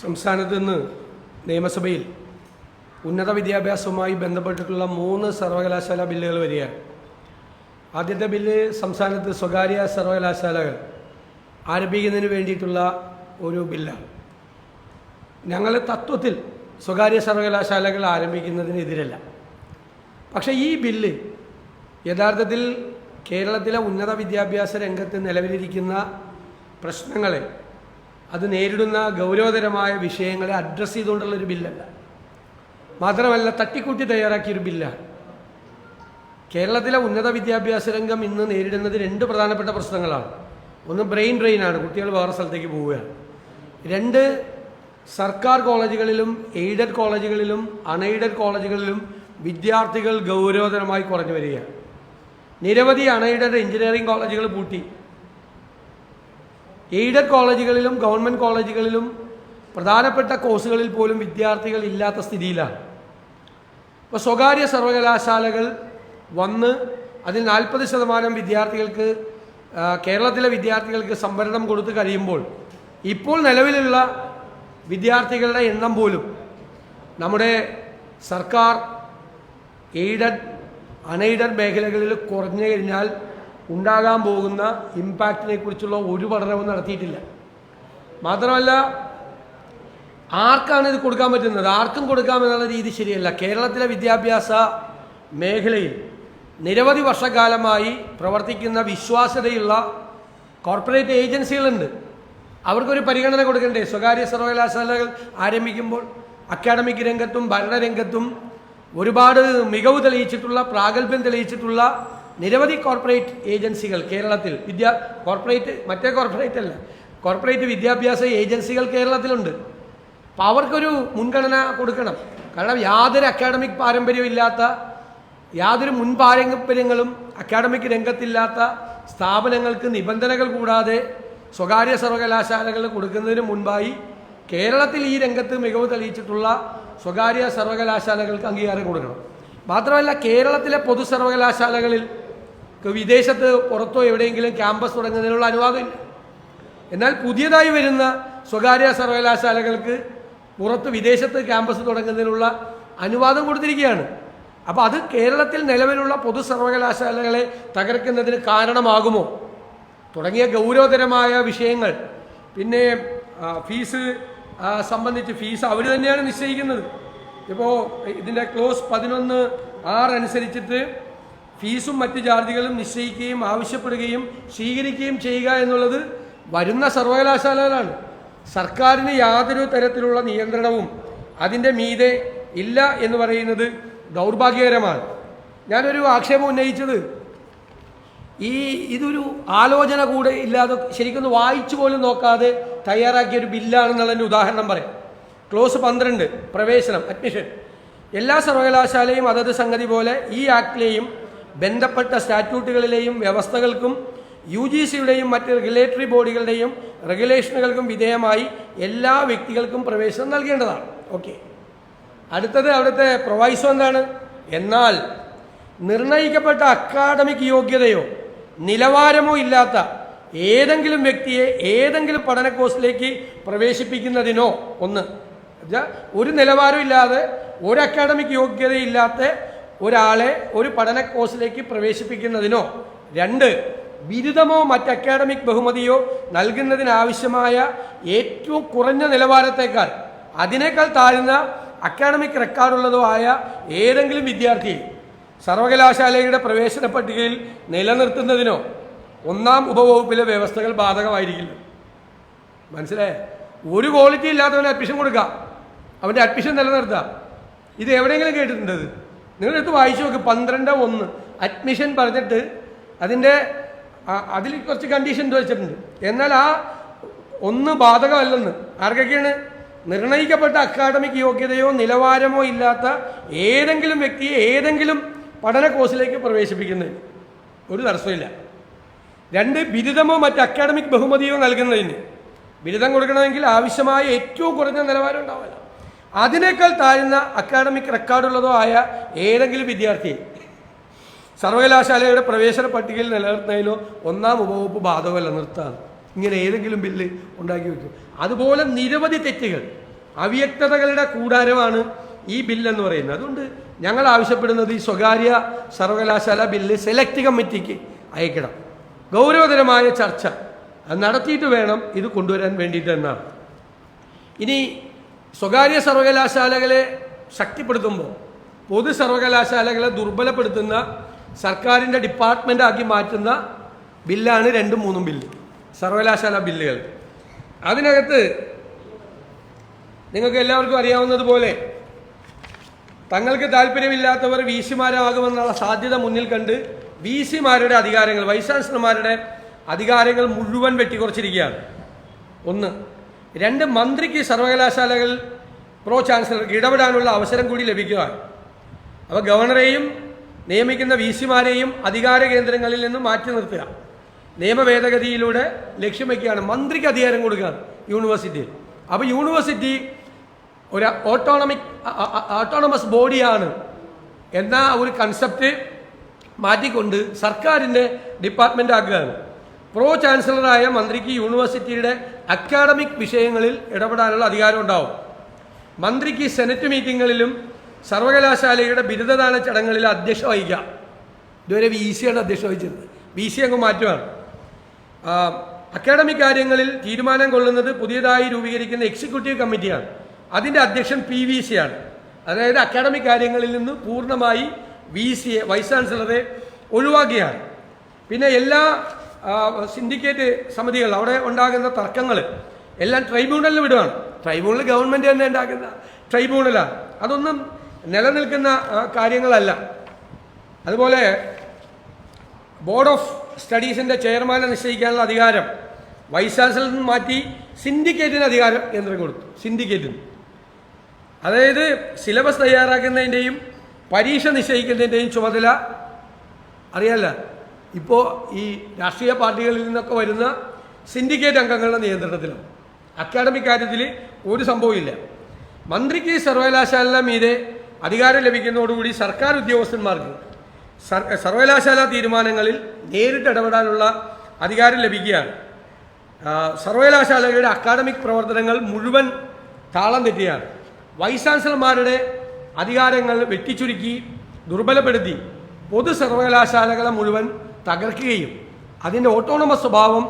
സംസ്ഥാനത്ത് നിന്ന് നിയമസഭയിൽ ഉന്നത വിദ്യാഭ്യാസവുമായി ബന്ധപ്പെട്ടിട്ടുള്ള 3 സർവകലാശാല ബില്ലുകൾ വരികയാണ്. ആദ്യത്തെ ബില്ല് സംസ്ഥാനത്ത് സ്വകാര്യ സർവകലാശാലകൾ ആരംഭിക്കുന്നതിന് വേണ്ടിയിട്ടുള്ള ഒരു ബില്ലാണ്. ഞങ്ങൾ തത്വത്തിൽ സ്വകാര്യ സർവകലാശാലകൾ ആരംഭിക്കുന്നതിനെതിരല്ല. പക്ഷേ ഈ ബില്ല് യഥാർത്ഥത്തിൽ കേരളത്തിലെ ഉന്നത വിദ്യാഭ്യാസ രംഗത്ത് നിലവിലിരിക്കുന്ന പ്രശ്നങ്ങളെ, അത് നേരിടുന്ന ഗൗരവതരമായ വിഷയങ്ങളെ അഡ്രസ്സ് ചെയ്തുകൊണ്ടുള്ളൊരു ബില്ലല്ല. മാത്രമല്ല തട്ടിക്കൂട്ടി തയ്യാറാക്കിയൊരു ബില്ലാണ്. കേരളത്തിലെ ഉന്നത വിദ്യാഭ്യാസ രംഗം ഇന്ന് നേരിടുന്നത് 2 പ്രധാനപ്പെട്ട പ്രശ്നങ്ങളാണ്. ഒന്ന് ബ്രെയിൻ ഡ്രെയിനാണ്, കുട്ടികൾ വേറെ സ്ഥലത്തേക്ക് പോവുകയാണ്. 2, സർക്കാർ കോളേജുകളിലും എയ്ഡഡ് കോളേജുകളിലും അൺഎയ്ഡഡ് കോളേജുകളിലും വിദ്യാർത്ഥികൾ ഗൗരവതരമായി കുറഞ്ഞു വരികയാണ്. നിരവധി അൺഎയ്ഡഡ് എഞ്ചിനീയറിംഗ് കോളേജുകൾ പൂട്ടി. എയ്ഡഡ് കോളേജുകളിലും ഗവൺമെൻറ് കോളേജുകളിലും പ്രധാനപ്പെട്ട കോഴ്സുകളിൽ പോലും വിദ്യാർത്ഥികൾ ഇല്ലാത്ത സ്ഥിതിയിലാണ്. ഇപ്പോൾ സ്വകാര്യ സർവകലാശാലകൾ വന്ന് അതിൽ 40% വിദ്യാർത്ഥികൾക്ക്, കേരളത്തിലെ വിദ്യാർത്ഥികൾക്ക് സംവരണം കൊടുത്തു കഴിയുമ്പോൾ ഇപ്പോൾ നിലവിലുള്ള വിദ്യാർത്ഥികളുടെ എണ്ണം പോലും നമ്മുടെ സർക്കാർ എയ്ഡഡ് അൺഎയ്ഡഡ് മേഖലകളിൽ കുറഞ്ഞു കഴിഞ്ഞാൽ ഉണ്ടാകാൻ പോകുന്ന ഇമ്പാക്റ്റിനെ കുറിച്ചുള്ള ഒരു പഠനവും നടത്തിയിട്ടില്ല. മാത്രമല്ല, ആർക്കാണ് ഇത് കൊടുക്കാൻ പറ്റുന്നത്? ആർക്കും കൊടുക്കാമെന്നുള്ള രീതി ശരിയല്ല. കേരളത്തിലെ വിദ്യാഭ്യാസ മേഖലയിൽ നിരവധി വർഷക്കാലമായി പ്രവർത്തിക്കുന്ന വിശ്വാസ്യതയുള്ള കോർപ്പറേറ്റ് ഏജൻസികളുണ്ട്. അവർക്കൊരു പരിഗണന കൊടുക്കണ്ടേ? സ്വകാര്യ സർവകലാശാലകൾ ആരംഭിക്കുമ്പോൾ അക്കാഡമിക് രംഗത്തും ഭരണരംഗത്തും ഒരുപാട് മികവ് തെളിയിച്ചിട്ടുള്ള, പ്രാഗൽഭ്യം തെളിയിച്ചിട്ടുള്ള നിരവധി കോർപ്പറേറ്റ് ഏജൻസികൾ കേരളത്തിൽ, കോർപ്പറേറ്റ് വിദ്യാഭ്യാസ ഏജൻസികൾ കേരളത്തിലുണ്ട്. അപ്പോൾ അവർക്കൊരു മുൻഗണന കൊടുക്കണം. കാരണം യാതൊരു അക്കാഡമിക് പാരമ്പര്യവും ഇല്ലാത്ത, യാതൊരു മുൻ പാരമ്പര്യങ്ങളും അക്കാഡമിക് രംഗത്തില്ലാത്ത സ്ഥാപനങ്ങൾക്ക് നിബന്ധനകൾ കൂടാതെ സ്വകാര്യ സർവകലാശാലകൾ കൊടുക്കുന്നതിന് മുൻപായി കേരളത്തിൽ ഈ രംഗത്ത് മികവ് തെളിയിച്ചിട്ടുള്ള സ്വകാര്യ സർവകലാശാലകൾക്ക് അംഗീകാരം കൊടുക്കണം. മാത്രമല്ല, കേരളത്തിലെ പൊതു സർവകലാശാലകളിൽ വിദേശത്ത് പുറത്തോ എവിടെയെങ്കിലും ക്യാമ്പസ് തുടങ്ങുന്നതിനുള്ള അനുവാദമില്ല. എന്നാൽ പുതിയതായി വരുന്ന സ്വകാര്യ സർവകലാശാലകൾക്ക് പുറത്ത് വിദേശത്ത് ക്യാമ്പസ് തുടങ്ങുന്നതിനുള്ള അനുവാദം കൊടുത്തിരിക്കുകയാണ്. അപ്പോൾ അത് കേരളത്തിൽ നിലവിലുള്ള പൊതു സർവകലാശാലകളെ തകർക്കുന്നതിന് കാരണമാകുമോ തുടങ്ങിയ ഗൗരവതരമായ വിഷയങ്ങൾ. പിന്നെ ഫീസ് സംബന്ധിച്ച് ഫീസ് അവർ തന്നെയാണ് നിശ്ചയിക്കുന്നത്. ഇപ്പോൾ ഇതിൻ്റെ ക്ലോസ് 11(6) അനുസരിച്ചിട്ട് ഫീസും മറ്റ് ചാർജുകളും നിശ്ചയിക്കുകയും ആവശ്യപ്പെടുകയും സ്വീകരിക്കുകയും ചെയ്യുക എന്നുള്ളത് വരുന്ന സർവകലാശാലകളാണ്. സർക്കാരിന് യാതൊരു തരത്തിലുള്ള നിയന്ത്രണവും അതിൻ്റെ മീതെ ഇല്ല എന്ന് പറയുന്നത് ദൗർഭാഗ്യകരമാണ്. ഞാനൊരു ആക്ഷേപം ഉന്നയിച്ചത്, ഇതൊരു ആലോചന കൂടെ ഇല്ലാതെ ശരിക്കൊന്ന് വായിച്ചു പോലും നോക്കാതെ തയ്യാറാക്കിയൊരു ബില്ലാണെന്നുള്ളതിൻ്റെ ഉദാഹരണം പറയാം. ക്ലോസ് 12 പ്രവേശനം, അഡ്മിഷൻ. എല്ലാ സർവകലാശാലയും അതത് സംഗതി പോലെ ഈ ആക്ടിലെയും ബന്ധപ്പെട്ട സ്റ്റാറ്റ്യൂട്ടുകളിലെയും വ്യവസ്ഥകൾക്കും UGCയുടെയും മറ്റ് റെഗുലേറ്ററി ബോഡികളുടെയും റെഗുലേഷനുകൾക്കും വിധേയമായി എല്ലാ വ്യക്തികൾക്കും പ്രവേശനം നൽകേണ്ടതാണ്. ഓക്കെ. അടുത്തത് അവിടുത്തെ പ്രൊവൈസോ എന്താണ്? എന്നാൽ നിർണയിക്കപ്പെട്ട അക്കാഡമിക് യോഗ്യതയോ നിലവാരമോ ഇല്ലാത്ത ഏതെങ്കിലും വ്യക്തിയെ ഏതെങ്കിലും പഠന കോഴ്സിലേക്ക് പ്രവേശിപ്പിക്കുന്നതിനോ, ഒരു നിലവാരം ഇല്ലാതെ, ഒരു അക്കാഡമിക് യോഗ്യതയില്ലാത്ത ഒരാളെ ഒരു പഠന കോഴ്സിലേക്ക് പ്രവേശിപ്പിക്കുന്നതിനോ, 2, ബിരുദമോ മറ്റ് അക്കാഡമിക് ബഹുമതിയോ നൽകുന്നതിനാവശ്യമായ ഏറ്റവും കുറഞ്ഞ നിലവാരത്തേക്കാൾ അതിനേക്കാൾ താഴ്ന്ന അക്കാഡമിക് റെക്കോർഡുള്ളതോ ആയ ഏതെങ്കിലും വിദ്യാർത്ഥിയെ സർവകലാശാലയുടെ പ്രവേശന പട്ടികയിൽ നിലനിർത്തുന്നതിനോ 1-ാം ഉപവകുപ്പിലെ വ്യവസ്ഥകൾ ബാധകമായിരിക്കില്ല. മനസ്സിലായേ? ഒരു ക്വാളിറ്റി ഇല്ലാത്തവന് അഡ്മിഷൻ കൊടുക്കാം, അവൻ്റെ അഡ്മിഷൻ നിലനിർത്താം. ഇത് എവിടെയെങ്കിലും കേട്ടിട്ടുണ്ട്? നിങ്ങളെടുത്ത് വായിച്ചു നോക്ക്. 12(1) അഡ്മിഷൻ പറഞ്ഞിട്ട് അതിൽ കുറച്ച് കണ്ടീഷൻസ് വെച്ചിട്ടുണ്ട്. എന്നാൽ ആ 1 ബാധകമല്ലെന്ന്. ആർക്കൊക്കെയാണ്? നിർണയിക്കപ്പെട്ട അക്കാഡമിക് യോഗ്യതയോ നിലവാരമോ ഇല്ലാത്ത ഏതെങ്കിലും വ്യക്തിയെ ഏതെങ്കിലും പഠന കോഴ്സിലേക്ക് പ്രവേശിപ്പിക്കുന്നതിന് ഒരു തടസ്സമില്ല. 2, ബിരുദമോ മറ്റ് അക്കാഡമിക് ബഹുമതിയോ നൽകുന്നതിന്. ബിരുദം കൊടുക്കണമെങ്കിൽ ആവശ്യമായ ഏറ്റവും കുറഞ്ഞ നിലവാരം ഉണ്ടാവില്ല. അതിനേക്കാൾ താഴ്ന്ന അക്കാഡമിക് റെക്കോർഡുള്ളതോ ആയ ഏതെങ്കിലും വിദ്യാർത്ഥിയെ സർവകലാശാലയുടെ പ്രവേശന പട്ടികയിൽ നിലനിർത്തുന്നതിനോ 1-ാം ഉപവകുപ്പ് ബാധകമല്ല, നിർത്താണ്. ഇങ്ങനെ ഏതെങ്കിലും ബില്ല് ഉണ്ടാക്കി വയ്ക്കും. അതുപോലെ നിരവധി തെറ്റുകൾ അവ്യക്തതകളുടെ കൂടാരമാണ് ഈ ബില്ലെന്ന് പറയുന്നത്. അതുകൊണ്ട് ഞങ്ങൾ ആവശ്യപ്പെടുന്നത് ഈ സ്വകാര്യ സർവകലാശാല ബില്ല് സെലക്ട് കമ്മിറ്റിക്ക് അയക്കണം. ഗൗരവതരമായ ചർച്ച നടത്തിയിട്ട് വേണം ഇത് കൊണ്ടുവരാൻ വേണ്ടിയിട്ട് എന്നാണ്. ഇനി സ്വകാര്യ സർവകലാശാലകളെ ശക്തിപ്പെടുത്തുമ്പോൾ പൊതു സർവകലാശാലകളെ ദുർബലപ്പെടുത്തുന്ന സർക്കാരിൻ്റെ ഡിപ്പാർട്ട്മെൻ്റ് ആക്കി മാറ്റുന്ന ബില്ലാണ് 2ഉം 3ഉം ബില്ല്, സർവകലാശാല ബില്ലുകൾ. അതിനകത്ത് നിങ്ങൾക്ക് എല്ലാവർക്കും അറിയാവുന്നതുപോലെ തങ്ങൾക്ക് താല്പര്യമില്ലാത്തവർ വി സിമാരാകുമെന്നുള്ള സാധ്യത മുന്നിൽ കണ്ട് വി സിമാരുടെ അധികാരങ്ങൾ, വൈസ് ചാൻസലർമാരുടെ അധികാരങ്ങൾ മുഴുവൻ വെട്ടിക്കുറച്ചിരിക്കുകയാണ്. 1. 2, മന്ത്രിക്ക് സർവകലാശാലകൾ പ്രോ ചാൻസലർക്ക് ഇടപെടാനുള്ള അവസരം കൂടി ലഭിക്കുകയാണ്. അപ്പോൾ ഗവർണറെയും നിയമിക്കുന്ന വി സിമാരെയും അധികാര കേന്ദ്രങ്ങളിൽ നിന്ന് മാറ്റി നിർത്തുക നിയമ ഭേദഗതിയിലൂടെ ലക്ഷ്യം വയ്ക്കുകയാണ്. മന്ത്രിക്ക് അധികാരം കൊടുക്കുകയാണ് യൂണിവേഴ്സിറ്റിയിൽ. അപ്പോൾ യൂണിവേഴ്സിറ്റി ഒരു ഓട്ടോണമസ് ബോഡിയാണ് എന്ന ഒരു കൺസെപ്റ്റ് മാറ്റിക്കൊണ്ട് സർക്കാരിൻ്റെ ഡിപ്പാർട്ട്മെൻ്റ് ആക്കുകയാണ്. പ്രോ ചാൻസലറായ മന്ത്രിക്ക് യൂണിവേഴ്സിറ്റിയുടെ അക്കാഡമിക് വിഷയങ്ങളിൽ ഇടപെടാനുള്ള അധികാരം ഉണ്ടാവും. മന്ത്രിക്ക് സെനറ്റ് മീറ്റിങ്ങുകളിലും സർവകലാശാലയുടെ ബിരുദദാന ചടങ്ങുകളിൽ അധ്യക്ഷത വഹിക്കാം. ഇതുവരെ വി സിയാണ് അധ്യക്ഷത വഹിച്ചിരുന്നത്, വി സി അങ്ങ് മാറ്റുകയാണ്. അക്കാഡമിക് കാര്യങ്ങളിൽ തീരുമാനം കൊള്ളുന്നത് പുതിയതായി രൂപീകരിക്കുന്ന എക്സിക്യൂട്ടീവ് കമ്മിറ്റിയാണ്. അതിൻ്റെ അധ്യക്ഷൻ PVC ആണ്. അതായത് അക്കാഡമിക് കാര്യങ്ങളിൽ നിന്ന് പൂർണ്ണമായി VC വൈസ് ചാൻസലറെ ഒഴിവാക്കിയാണ്. പിന്നെ എല്ലാ സിൻഡിക്കേറ്റ് സമിതികൾ അവിടെ ഉണ്ടാകുന്ന തർക്കങ്ങൾ എല്ലാം ട്രൈബ്യൂണലിൽ വിടുകയാണ്. ട്രൈബ്യൂണൽ ഗവൺമെൻറ് തന്നെ ഉണ്ടാക്കുന്ന ട്രൈബ്യൂണലാണ്. അതൊന്നും നിലനിൽക്കുന്ന കാര്യങ്ങളല്ല. അതുപോലെ ബോർഡ് ഓഫ് സ്റ്റഡീസിൻ്റെ ചെയർമാനെ നിശ്ചയിക്കാനുള്ള അധികാരം വൈസ് ചാൻസലറിൽ നിന്ന് മാറ്റി സിൻഡിക്കേറ്റിന് അധികാരം കേന്ദ്രം കൊടുത്തു. സിൻഡിക്കേറ്റിന്, അതായത് സിലബസ് തയ്യാറാക്കുന്നതിൻ്റെയും പരീക്ഷ നിശ്ചയിക്കുന്നതിൻ്റെയും ചുമതല അറിയാമല്ല ഇപ്പോൾ ഈ രാഷ്ട്രീയ പാർട്ടികളിൽ നിന്നൊക്കെ വരുന്ന സിൻഡിക്കേറ്റ് അംഗങ്ങളുടെ നിയന്ത്രണത്തിലാണ്. അക്കാഡമിക് കാര്യത്തിൽ ഒരു സംഭവമില്ല. മന്ത്രിക്ക് സർവകലാശാല മീതെ അധികാരം ലഭിക്കുന്നതോടുകൂടി സർക്കാർ ഉദ്യോഗസ്ഥന്മാർക്ക് സർവകലാശാല തീരുമാനങ്ങളിൽ നേരിട്ട് ഇടപെടാനുള്ള അധികാരം ലഭിക്കുകയാണ്. സർവകലാശാലകളുടെ അക്കാഡമിക് പ്രവർത്തനങ്ങൾ മുഴുവൻ താളം തെറ്റുകയാണ്. വൈസ് ചാൻസലർമാരുടെ അധികാരങ്ങൾ വെട്ടിച്ചുരുക്കി ദുർബലപ്പെടുത്തി പൊതു സർവകലാശാലകളെ മുഴുവൻ തകർക്കുകയും അതിൻ്റെ ഓട്ടോണമസ് സ്വഭാവം